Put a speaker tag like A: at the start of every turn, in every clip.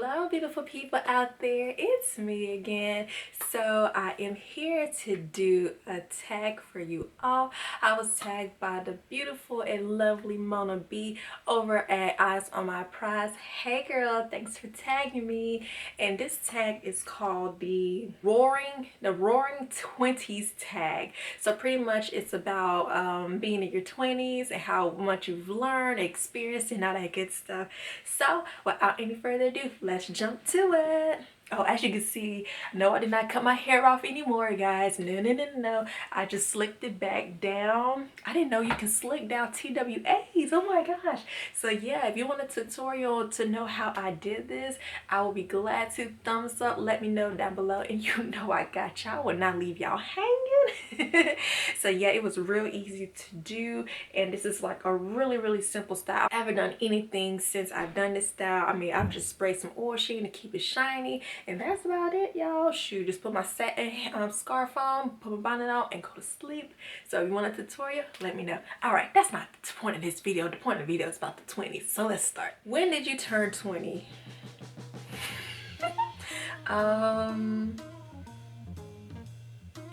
A: Hello beautiful people out there, it's me again. So I am here to do a tag for you all. I was tagged by the beautiful and lovely Mona B over at Eyes on My Prize. Hey girl, thanks for tagging me. And this tag is called the Roaring 20s tag. So pretty much it's about being in your 20s and how much you've learned, experienced, and all that good stuff. So without any further ado, let's jump to it. Oh, as you can see, no, I did not cut my hair off anymore, guys. No. I just slicked it back down. I didn't know you can slick down TWAs. Oh my gosh. So yeah, if you want a tutorial to know how I did this, I will be glad to. Thumbs up, let me know down below, and you know I got y'all. I will not leave y'all hanging. So yeah, it was real easy to do, and this is like a really simple style. I haven't done anything since I've done this style. I mean, I've just sprayed some oil sheen to keep it shiny, and that's about it, y'all. Shoot, just put my satin scarf on, put my bonnet on, and go to sleep. So if you want a tutorial, let me know. All right, that's not the point of this video. The point of the video is about the 20s. So let's start. When did you turn 20?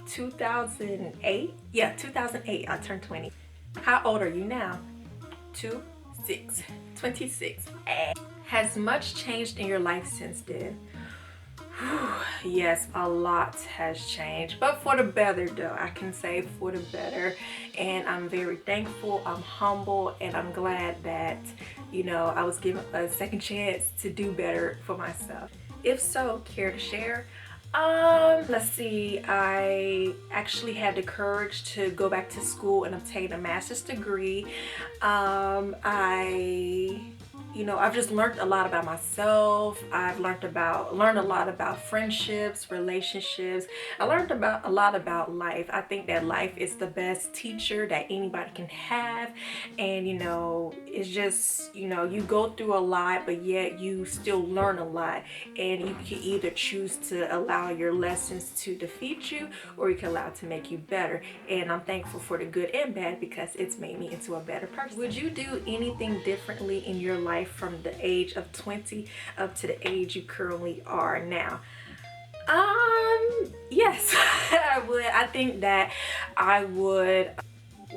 A: 2008. Yeah, 2008 I turned 20. How old are you now? 26. Has much changed in your life since then? Yes, a lot has changed, but for the better though. I can say for the better, and I'm very thankful, I'm humble, and I'm glad that, you know, I was given a second chance to do better for myself. If so, care to share? Let's see, I actually had the courage to go back to school and obtain a master's degree. I've just learned a lot about myself. I've learned a lot about friendships, relationships. I learned a lot about life. I think that life is the best teacher that anybody can have. And it's just, you go through a lot, but yet you still learn a lot. And you can either choose to allow your lessons to defeat you, or you can allow it to make you better. And I'm thankful for the good and bad, because it's made me into a better person. Would you do anything differently in your life from the age of 20 up to the age you currently are now? Yes. I would. I think that I would.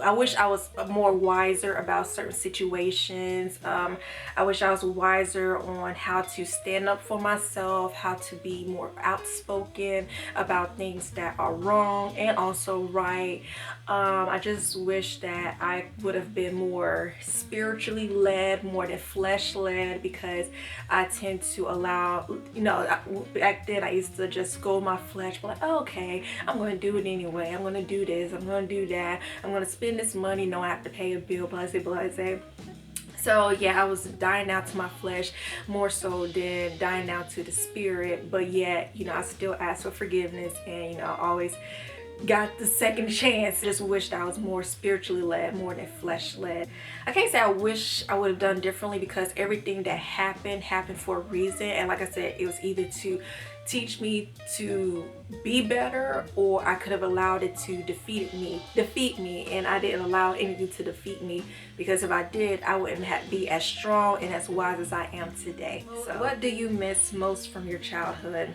A: I wish I was more wiser about certain situations. I wish I was wiser on how to stand up for myself, how to be more outspoken about things that are wrong and also right. I just wish that I would have been more spiritually led, more than flesh led, because I tend to allow, back then I used to just go with my flesh, like, oh, okay, I'm going to do it anyway. I'm going to do this. I'm going to do that. I'm going to spend this money, no, I have to pay a bill, blase. So yeah, I was dying out to my flesh more so than dying out to the spirit, but yet, I still ask for forgiveness, and I always got the second chance. Just wished I was more spiritually led, more than flesh led. I can't say I wish I would have done differently, because everything that happened for a reason, and like I said, it was either to teach me to be better, or I could have allowed it to defeat me, and I didn't allow anything to defeat me, because if I did, I wouldn't be as strong and as wise as I am today. So what do you miss most from your childhood?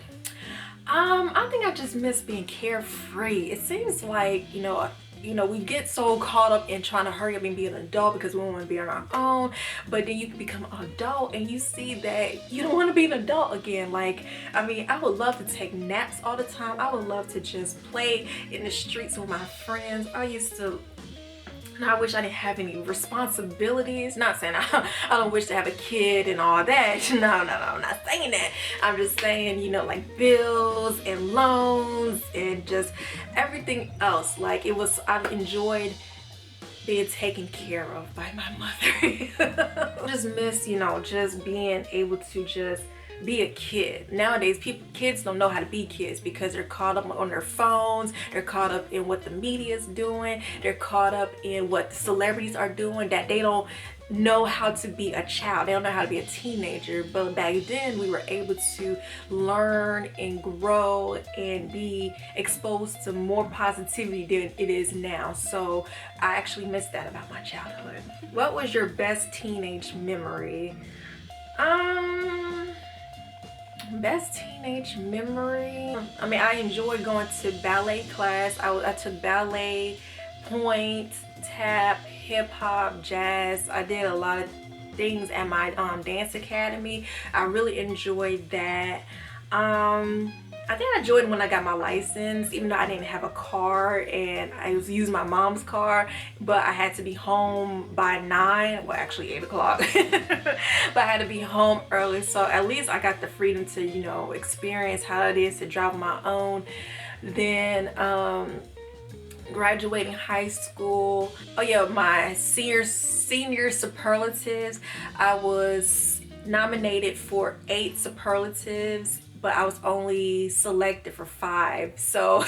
A: I think I just miss being carefree. It seems like, we get so caught up in trying to hurry up and be an adult because we want to be on our own, but then you become an adult and you see that you don't want to be an adult again. Like, I mean, I would love to take naps all the time. I would love to just play in the streets with my friends. I wish I didn't have any responsibilities. Not saying I don't wish to have a kid and all that. No, I'm not saying that. I'm just saying, like bills and loans and just everything else. Like, I've enjoyed being taken care of by my mother. Just miss, just being able to just be a kid. Nowadays, kids don't know how to be kids, because they're caught up on their phones, they're caught up in what the media is doing, they're caught up in what the celebrities are doing, that they don't know how to be a child. They don't know how to be a teenager. But back then, we were able to learn and grow and be exposed to more positivity than it is now. So I actually miss that about my childhood. What was your best teenage memory? Best teenage memory. I mean, I enjoyed going to ballet class. I took ballet, point, tap, hip hop, jazz. I did a lot of things at my dance academy. I really enjoyed that. I think I enjoyed when I got my license, even though I didn't have a car and I was using my mom's car, but I had to be home by 9, well actually 8 o'clock, but I had to be home early, so at least I got the freedom to, you know, experience how it is to drive on my own. Then graduating high school, oh yeah, my senior superlatives, I was nominated for 8 superlatives, but I was only selected for 5. So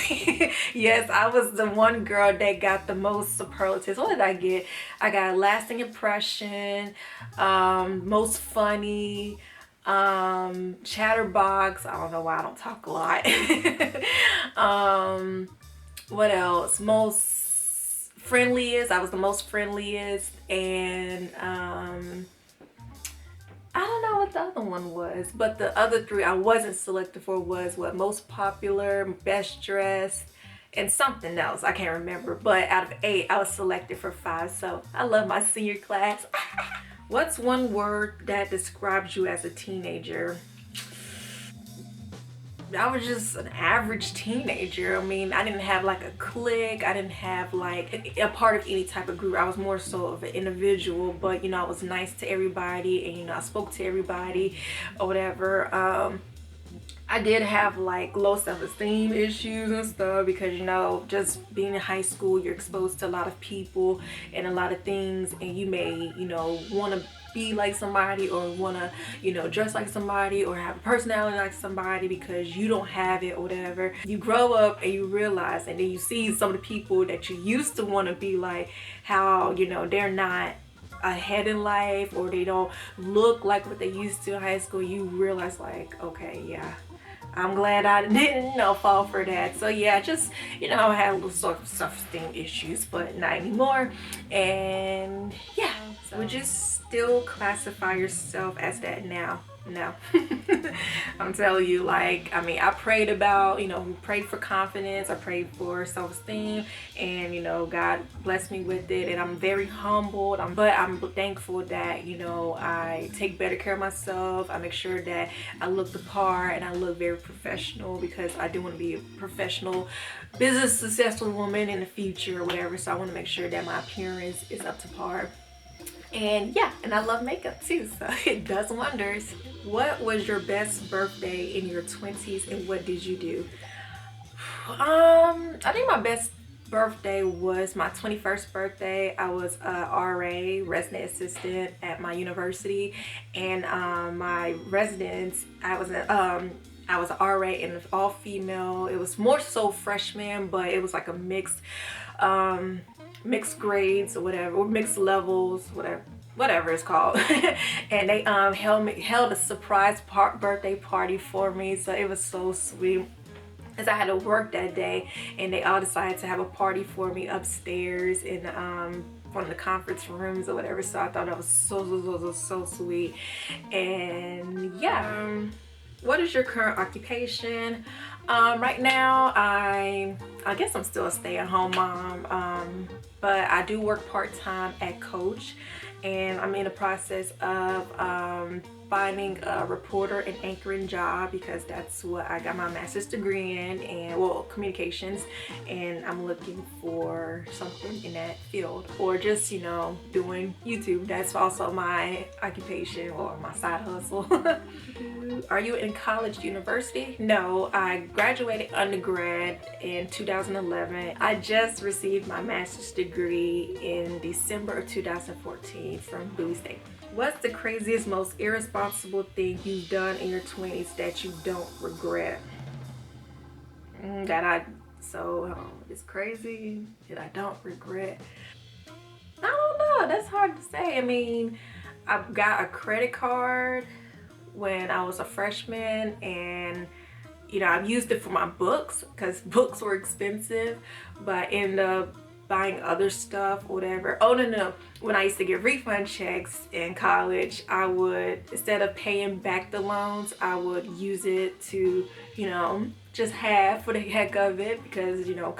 A: yes, I was the one girl that got the most superlatives. What did I get? I got lasting impression, most funny, chatterbox. I don't know why I don't talk a lot. What else? Most friendliest. I was the most friendliest, and I don't know what the other one was, but the other 3 I wasn't selected for was what, most popular, best dressed, and something else. I can't remember, but out of 8 I was selected for 5. So I love my senior class. What's one word that describes you as a teenager? I was just an average teenager. I mean, I didn't have like a clique. I didn't have like a part of any type of group. I was more so of an individual, but you know, I was nice to everybody, and you know, I spoke to everybody or whatever. I did have like low self-esteem issues and stuff because, you know, just being in high school, you're exposed to a lot of people and a lot of things, and you may, you know, want to be like somebody or want to, you know, dress like somebody or have a personality like somebody because you don't have it or whatever. You grow up and you realize, and then you see some of the people that you used to want to be like, how, you know, they're not ahead in life or they don't look like what they used to in high school. You realize like, okay, yeah, I'm glad I didn't, you know, fall for that. So yeah, just, you know, I had a little sort of self-esteem issues, but not anymore. And yeah, so would you still classify yourself as that now? No. I'm telling you, like, I mean, I prayed about, you know, prayed for confidence, I prayed for self-esteem, and you know, God blessed me with it, and I'm very humbled. But I'm thankful that, you know, I take better care of myself. I make sure that I look the part and I look very professional because I do want to be a professional business successful woman in the future or whatever. So I want to make sure that my appearance is up to par. And yeah, and I love makeup too, so it does wonders. What was your best birthday in your 20s and what did you do? I think my best birthday was my 21st birthday. I was a RA, resident assistant at my university, and my residence, I was an RA in all female. It was more so freshman, but it was like a mixed grades or whatever, or mixed levels, whatever it's called. And they held a surprise birthday party for me, so it was so sweet because I had to work that day, and they all decided to have a party for me upstairs in one of the conference rooms or whatever. So I thought that was so sweet. And yeah, what is your current occupation? Right now I guess I'm still a stay-at-home mom, but I do work part-time at Coach, and I'm in the process of finding a reporter and anchoring job because that's what I got my master's degree in, and well, communications, and I'm looking for something in that field, or just, you know, doing YouTube. That's also my occupation or my side hustle. Are you in college, university? No, I graduated undergrad in 2011. I just received my master's degree in December of 2014 from Bowie State. What's the craziest, most irresponsible thing you've done in your 20s that you don't regret? It's crazy that I don't regret. I don't know, that's hard to say. I mean, I got a credit card when I was a freshman, and you know, I've used it for my books because books were expensive, but I ended up buying other stuff or whatever. Oh no, when I used to get refund checks in college, I would, instead of paying back the loans, I would use it to, you know, just have for the heck of it, because, you know,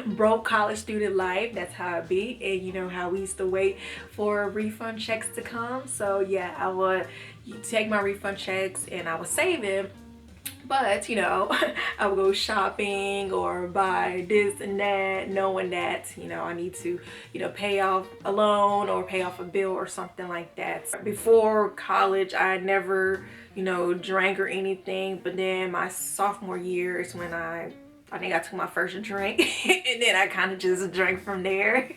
A: broke college student life, that's how it be. And you know how we used to wait for refund checks to come. So yeah, I would take my refund checks and I would save it. But, you know, I would go shopping or buy this and that, knowing that, you know, I need to, you know, pay off a loan or pay off a bill or something like that. Before college, I never, you know, drank or anything. But then my sophomore year is when I think I took my first drink and then I kind of just drank from there.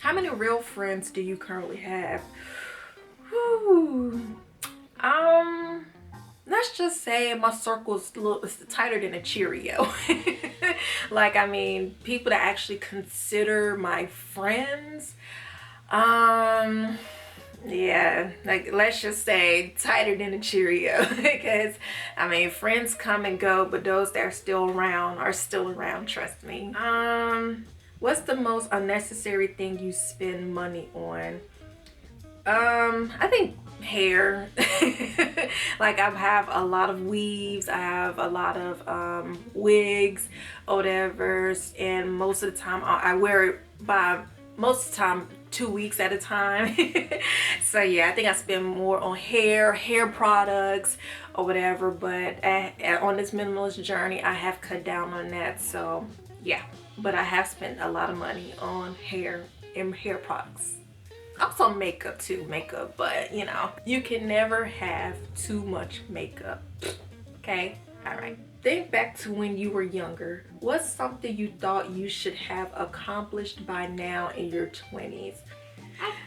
A: How many real friends do you currently have? Whew. Let's just say my circle's a little tighter than a Cheerio. Like, I mean, people that actually consider my friends, yeah, like, let's just say tighter than a Cheerio. Because, I mean, friends come and go, but those that are still around, trust me. What's the most unnecessary thing you spend money on? I think hair. Like, I have a lot of weaves, I have a lot of wigs or whatever, and most of the time I wear it by, most of the time, 2 weeks at a time. So yeah, I think I spend more on hair products or whatever, but on this minimalist journey I have cut down on that. So yeah, but I have spent a lot of money on hair and hair products. Also makeup too, but you know, you can never have too much makeup. Okay, all right. Think back to when you were younger. What's something you thought you should have accomplished by now in your 20s?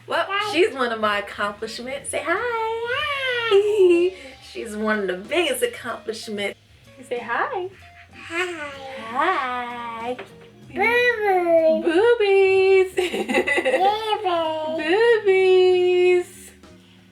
A: Well, she's one of my accomplishments. Say hi. Hi. She's one of the biggest accomplishments. Say hi.
B: Hi.
A: Hi.
B: Boobies.
A: Boobies.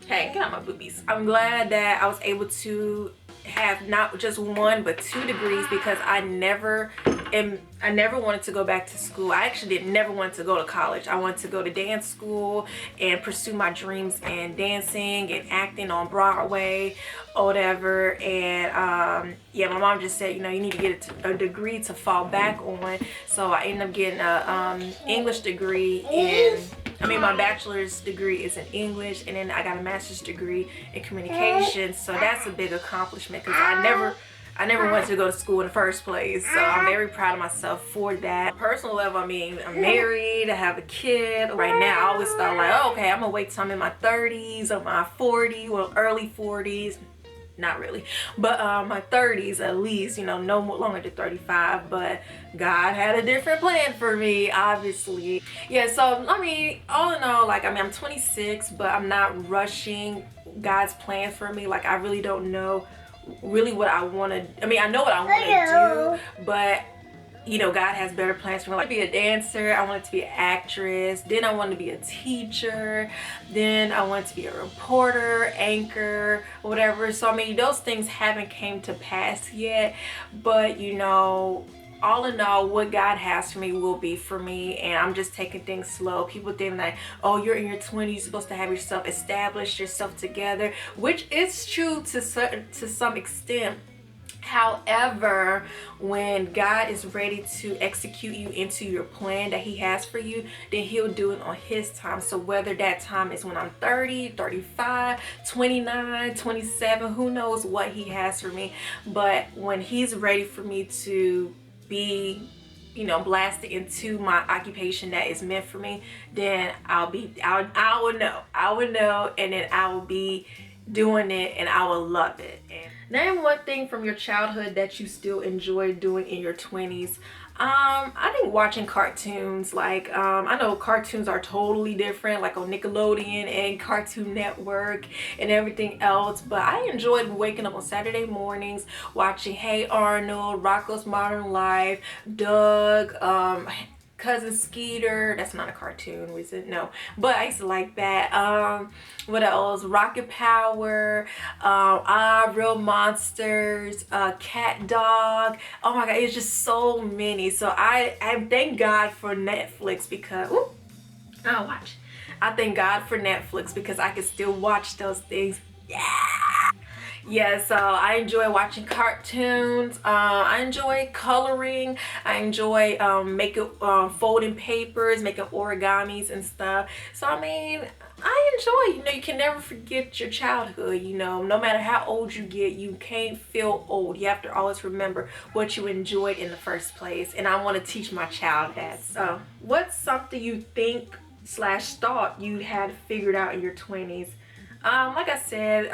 A: Hey, get out my boobies. I'm glad that I was able to have not just 1 but 2 degrees, because I never wanted to go back to school. I actually never wanted to go to college. I wanted to go to dance school and pursue my dreams in dancing and acting on Broadway or whatever. And yeah, my mom just said, you know, you need to get a degree to fall back on. So I ended up getting a English degree my bachelor's degree is in English, and then I got a master's degree in communications. So that's a big accomplishment, because I never wanted to go to school in the first place. So I'm very proud of myself for that. Personal level, I mean, I'm married, I have a kid. Right now, I always thought like, oh, okay, I'm gonna wait till I'm in my 30s or my 40s, well, early 40s. Not really, but my 30s at least, you know, no longer than 35. But God had a different plan for me, obviously. Yeah, so I mean, all in all, like, I mean, I'm 26, but I'm not rushing God's plan for me. Like, I really don't know really what I want to, I mean, I know what I want to do, but you know, God has better plans for me. Like, to be a dancer, I wanted to be an actress, then I wanted to be a teacher, then I wanted to be a reporter, anchor, whatever. So I mean, those things haven't came to pass yet, but you know, all in all, what God has for me will be for me, and I'm just taking things slow. People think like, oh, you're in your 20s, you're supposed to have yourself established, yourself together, which is true to some extent. However, when God is ready to execute you into your plan that he has for you, then he'll do it on his time. So whether that time is when I'm 30, 35, 29, 27, who knows what he has for me. But when he's ready for me to be, you know, blasted into my occupation that is meant for me, then I will know, and then I will be doing it, and I will love it. And name one thing from your childhood that you still enjoy doing in your 20s. I think watching cartoons. Like, I know cartoons are totally different, like on Nickelodeon and Cartoon Network and everything else, but I enjoyed waking up on Saturday mornings watching Hey Arnold, Rocko's Modern Life, Doug, Cousin Skeeter. That's not a cartoon, was it? No, but I used to like that. What else? Rocket Power, Real Monsters, Cat Dog. Oh my god, it's just so many. So I thank God for Netflix because I'll watch. I thank God for Netflix because I can still watch those things. Yeah. Yeah, so I enjoy watching cartoons. I enjoy coloring. I enjoy making folding papers, making origamis and stuff. So I mean, I enjoy, you can never forget your childhood, no matter how old you get, you can't feel old. You have to always remember what you enjoyed in the first place. And I want to teach my child that. So what's something you think / thought you had figured out in your 20s? Like I said,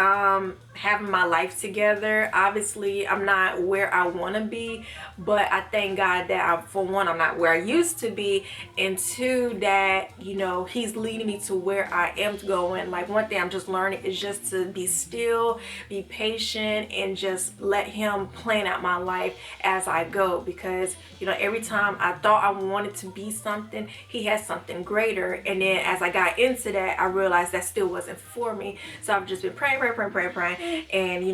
A: having my life together. Obviously, I'm not where I want to be, but I thank God that for one, I'm not where I used to be, and two, that He's leading me to where I am going. Like, one thing I'm just learning is just to be still, be patient, and just let Him plan out my life as I go. Because every time I thought I wanted to be something, He has something greater, and then as I got into that, I realized that still wasn't for me. So I've just been praying, and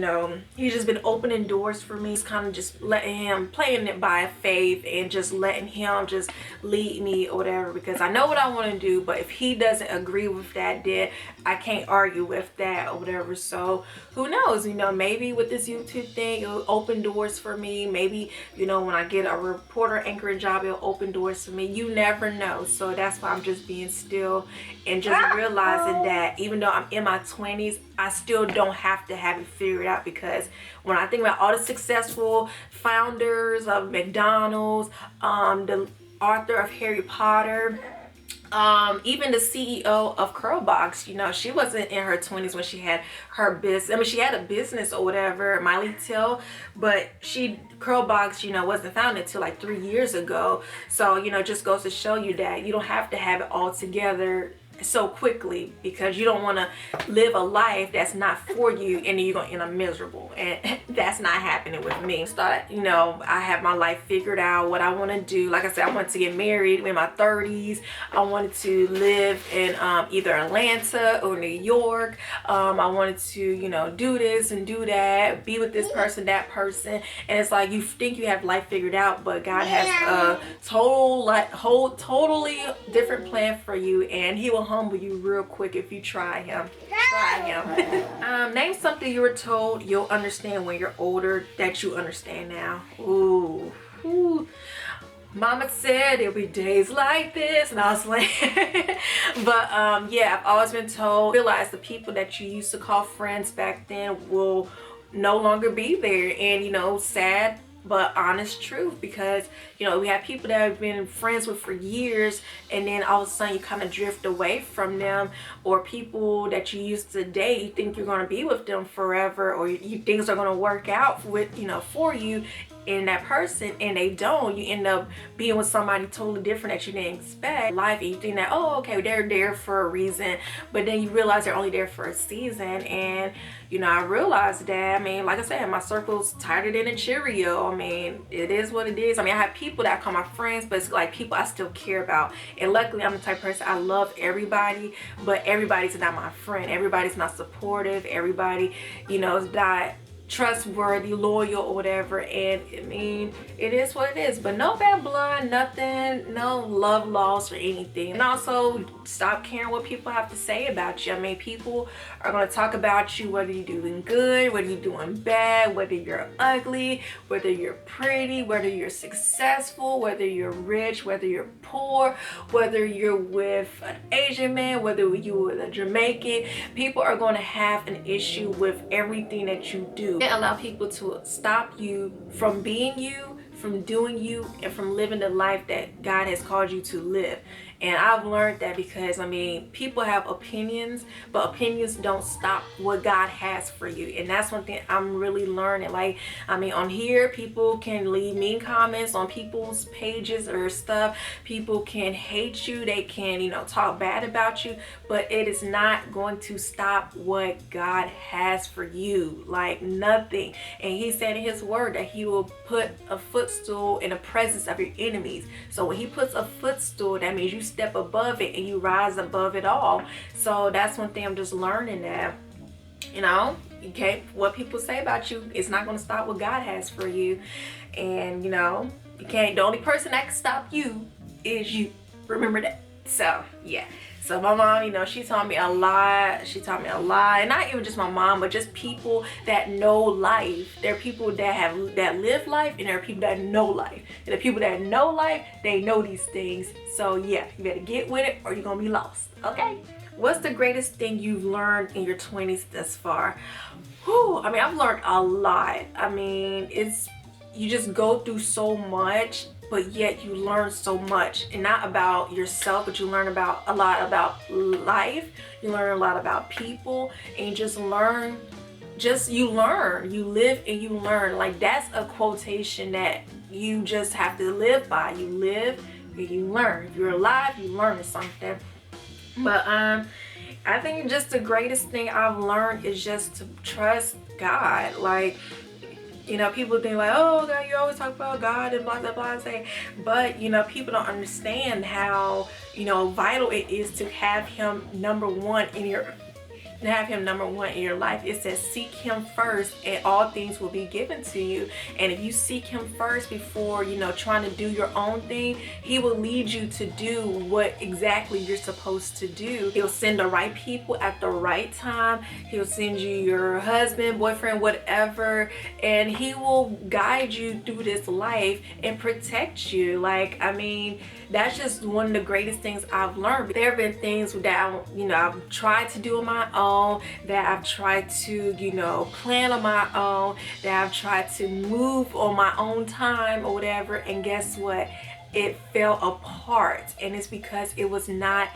A: He's just been opening doors for me. It's kind of just letting Him, playing it by faith, and just letting Him just lead me or whatever, because I know what I want to do, but if He doesn't agree with that, then I can't argue with that or whatever. So who knows, maybe with this YouTube thing, it'll open doors for me. Maybe when I get a reporter anchoring job, it'll open doors for me. You never know. So that's why I'm just being still and just realizing that even though I'm in my 20s, I still don't have to have it figured out, because when I think about all the successful founders of McDonald's, the author of Harry Potter, even the CEO of Curlbox, she wasn't in her 20s when she had her business. I mean, she had a business or whatever, Miley Till, but Curlbox, wasn't founded until like 3 years ago. So, just goes to show you that you don't have to have it all together so quickly, because you don't want to live a life that's not for you and then you're gonna end up miserable, and that's not happening with me. So I have my life figured out, what I want to do. Like I said, I wanted to get married in my 30s. I wanted to live in either Atlanta or New York. I wanted to do this and do that, be with this person, that person, and it's like you think you have life figured out, but God has a totally different plan for you, and He will humble you real quick if you try Him. Name something you were told you'll understand when you're older that you understand now. Ooh. Mama said there'll be days like this, and I was like but yeah, I've always been told, realize the people that you used to call friends back then will no longer be there. And sad but honest truth, because we have people that I've been friends with for years, and then all of a sudden you kind of drift away from them, or people that you used to date, you think you're going to be with them forever, or things are going to work out with for you in that person, and they don't. You end up being with somebody totally different that you didn't expect life, and you think that, oh, okay, they're there for a reason, but then you realize they're only there for a season. And I realized that, I mean, like I said, my circle's tighter than a Cheerio. I mean, it is what it is. I mean, I have people that I call my friends, but it's like people I still care about. And luckily, I'm the type of person, I love everybody, but everybody's not my friend. Everybody's not supportive. Everybody, is not trustworthy, loyal, or whatever. And I mean, it is what it is. But no bad blood, nothing, no love lost or anything. And also, stop caring what people have to say about you. I mean, people are going to talk about you, whether you're doing good, whether you're doing bad, whether you're ugly, whether you're pretty, whether you're successful, whether you're rich, whether you're poor, whether you're with an Asian man, whether you're with a Jamaican. People are going to have an issue with everything that you do. Can't allow people to stop you from being you, from doing you, and from living the life that God has called you to live. And I've learned that because, I mean, people have opinions, but opinions don't stop what God has for you. And that's one thing I'm really learning. Like, I mean, on here, people can leave mean comments on people's pages or stuff. People can hate you. They can, you know, talk bad about you, but it is not going to stop what God has for you. Like, nothing. And he said in his word that he will put a footstool in the presence of your enemies. So when he puts a footstool, that means you step above it and you rise above it all. So that's one thing I'm just learning, that, you know, you can't, what people say about you, it's not going to stop what God has for you. And, you know, you can't, the only person that can stop you is you. Remember that. So yeah. So my mom, you know, she taught me a lot. She taught me a lot. And not even just my mom, but just people that know life. There are people that live life, and there are people that know life. And the people that know life, they know these things. So yeah, you better get with it or you're gonna be lost. Okay? What's the greatest thing you've learned in your 20s thus far? Whew, I mean, I've learned a lot. I mean, you just go through so much, but yet you learn so much, and not about yourself, but you learn about a lot about life. You learn a lot about people, and you just learn, you learn, you live and you learn. Like, that's a quotation that you just have to live by. You live and you learn. If you're alive, you learn something. But I think just the greatest thing I've learned is just to trust God. Like, you know, people think like, oh God, you always talk about God and blah blah blah, but you know, people don't understand how, you know, vital it is to have him number one in your life. It says seek him first and all things will be given to you. And if you seek him first before, you know, trying to do your own thing, he will lead you to do what exactly you're supposed to do. He'll send the right people at the right time. He'll send you your husband, boyfriend, whatever, and he will guide you through this life and protect you. Like, I mean, that's just one of the greatest things I've learned. There have been things that I've tried to do on my own, that I've tried to, you know, plan on my own, that I've tried to move on my own time or whatever, and guess what? It fell apart, and it's because it was not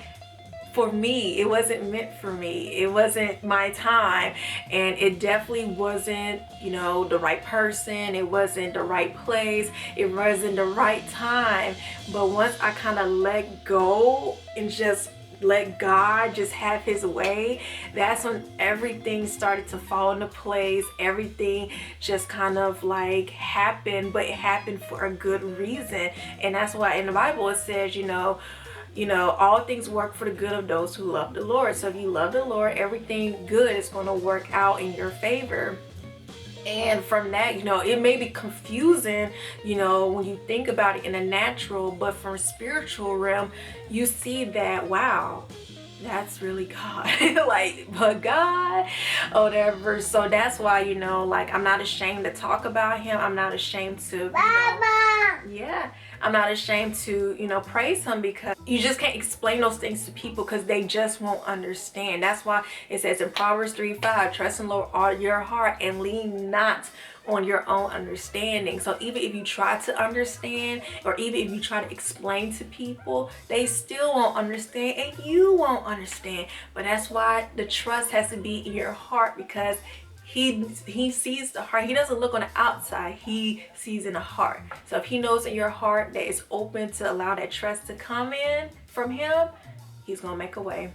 A: for me. It wasn't meant for me. It wasn't my time, and it definitely wasn't, you know, the right person. It wasn't the right place. It wasn't the right time. But once I kind of let go and just let God just have his way, that's when everything started to fall into place. Everything just kind of like happened, but it happened for a good reason. And that's why in the Bible it says, you know, all things work for the good of those who love the Lord. So if you love the Lord, everything good is going to work out in your favor. And from that, you know, it may be confusing, you know, when you think about it in a natural, but from a spiritual realm, you see that, wow, that's really God. Like, but God or whatever. So that's why, you know, like, I'm not ashamed to talk about him. I'm not ashamed to, you know, yeah, I'm not ashamed to, you know, praise him, because you just can't explain those things to people because they just won't understand. That's why it says in Proverbs 3:5, trust in the Lord all your heart and lean not on your own understanding. So even if you try to understand, or even if you try to explain to people, they still won't understand, and you won't understand. But that's why the trust has to be in your heart, because he sees the heart. He doesn't look on the outside, he sees in the heart. So if he knows in your heart that it's open to allow that trust to come in from him, he's gonna make a way.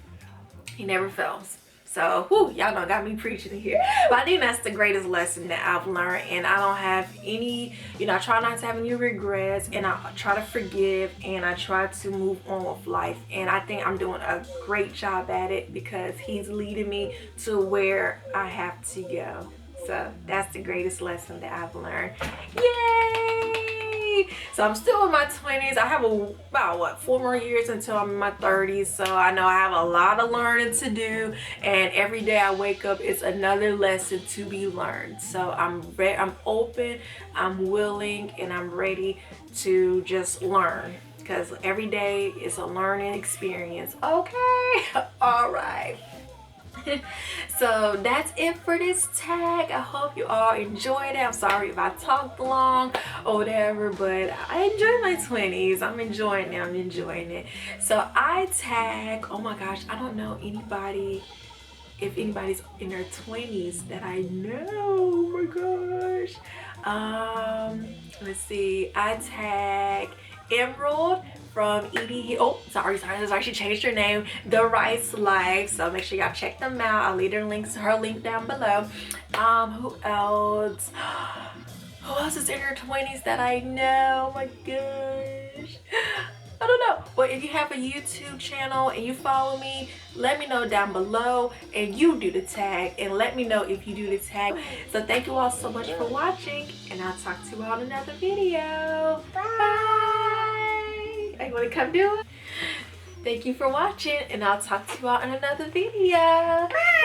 A: He never fails. So, y'all done got me preaching here. But I think that's the greatest lesson that I've learned. And I don't have any, you know, I try not to have any regrets. And I try to forgive. And I try to move on with life. And I think I'm doing a great job at it, because he's leading me to where I have to go. So, that's the greatest lesson that I've learned. Yay! So I'm still in my 20s. I have about 4 more years until I'm in my 30s. So I know I have a lot of learning to do, and every day I wake up, it's another lesson to be learned. So I'm open, I'm willing, and I'm ready to just learn, because every day is a learning experience. Okay. All right. So that's it for this tag. I hope you all enjoyed it. I'm sorry if I talked long or whatever, but I enjoy my 20s. I'm enjoying it. I'm enjoying it. So I tag, oh my gosh, I don't know anybody, if anybody's in their 20s that I know. Oh my gosh. Let's see. I tag Emerald from ED. Oh, sorry. She changed her name, The Rice Life. So make sure y'all check them out. I'll leave her link down below. Who else? Who else is in her 20s that I know? Oh my gosh. I don't know. But if you have a YouTube channel and you follow me, let me know down below, and you do the tag, and let me know if you do the tag. So thank you all so much for watching, and I'll talk to you all in another video. Bye. Are you want to come do it? Thank you for watching, and I'll talk to you all in another video. Bye.